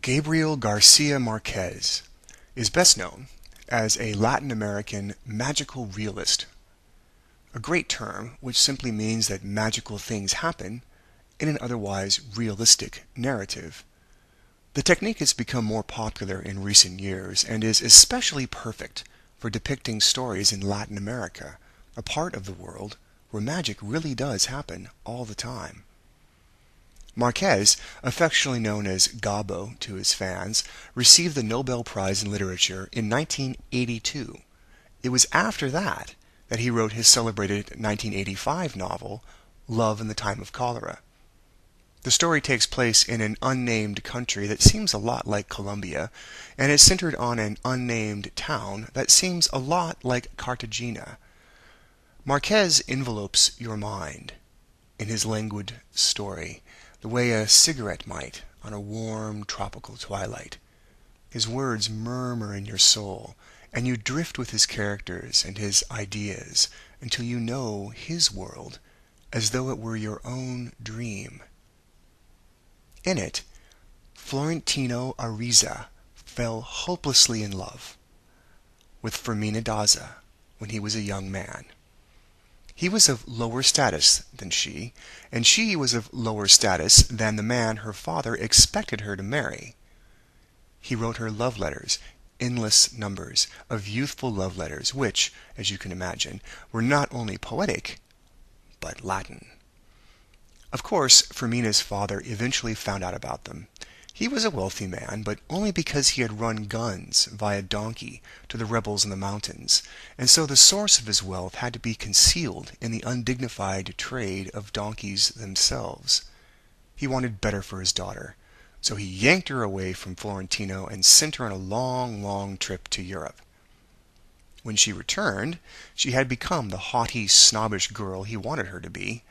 Gabriel Garcia Marquez is best known as a Latin American magical realist, a great term which simply means that magical things happen in an otherwise realistic narrative. The technique has become more popular in recent years and is especially perfect for depicting stories in Latin America, a part of the world where magic really does happen all the time. Marquez, affectionately known as Gabo to his fans, received the Nobel Prize in Literature in 1982. It was after that he wrote his celebrated 1985 novel, Love in the Time of Cholera. The story takes place in an unnamed country that seems a lot like Colombia, and is centered on an unnamed town that seems a lot like Cartagena. Marquez envelopes your mind in his languid story, the way a cigarette might on a warm tropical twilight. His words murmur in your soul, and you drift with his characters and his ideas until you know his world as though it were your own dream. In it, Florentino Ariza fell hopelessly in love with Fermina Daza when he was a young man. He was of lower status than she, and she was of lower status than the man her father expected her to marry. He wrote her love letters, endless numbers of youthful love letters, which, as you can imagine, were not only poetic, but Latin. Of course, Fermina's father eventually found out about them. He was a wealthy man, but only because he had run guns via donkey to the rebels in the mountains, and so the source of his wealth had to be concealed in the undignified trade of donkeys themselves. He wanted better for his daughter, so he yanked her away from Florentino and sent her on a long, long trip to Europe. When she returned, she had become the haughty, snobbish girl he wanted her to be,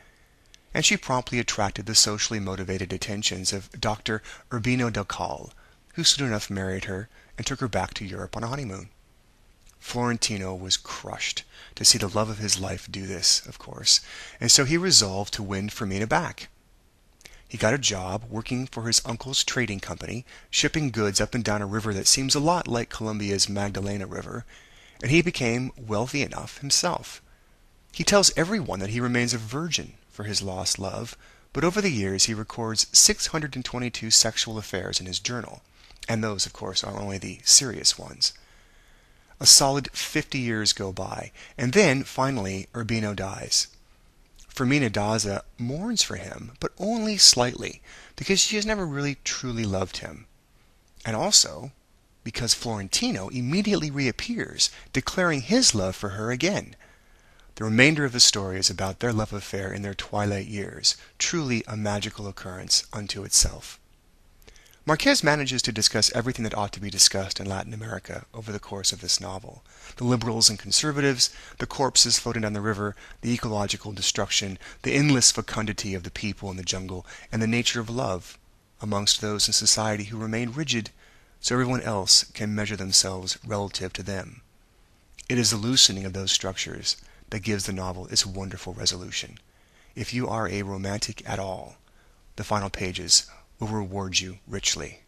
and she promptly attracted the socially motivated attentions of Dr. Urbino del Cal, who soon enough married her and took her back to Europe on a honeymoon. Florentino was crushed to see the love of his life do this, of course, and so he resolved to win Fermina back. He got a job working for his uncle's trading company, shipping goods up and down a river that seems a lot like Colombia's Magdalena River, and he became wealthy enough himself. He tells everyone that he remains a virgin for his lost love, but over the years he records 622 sexual affairs in his journal, and those, of course, are only the serious ones. A solid 50 years go by, and then, finally, Urbino dies. Fermina Daza mourns for him, but only slightly, because she has never really truly loved him. And also because Florentino immediately reappears, declaring his love for her again. The remainder of the story is about their love affair in their twilight years, truly a magical occurrence unto itself. Marquez manages to discuss everything that ought to be discussed in Latin America over the course of this novel. The liberals and conservatives, the corpses floating down the river, the ecological destruction, the endless fecundity of the people in the jungle, and the nature of love amongst those in society who remain rigid so everyone else can measure themselves relative to them. It is the loosening of those structures that gives the novel its wonderful resolution. If you are a romantic at all, the final pages will reward you richly.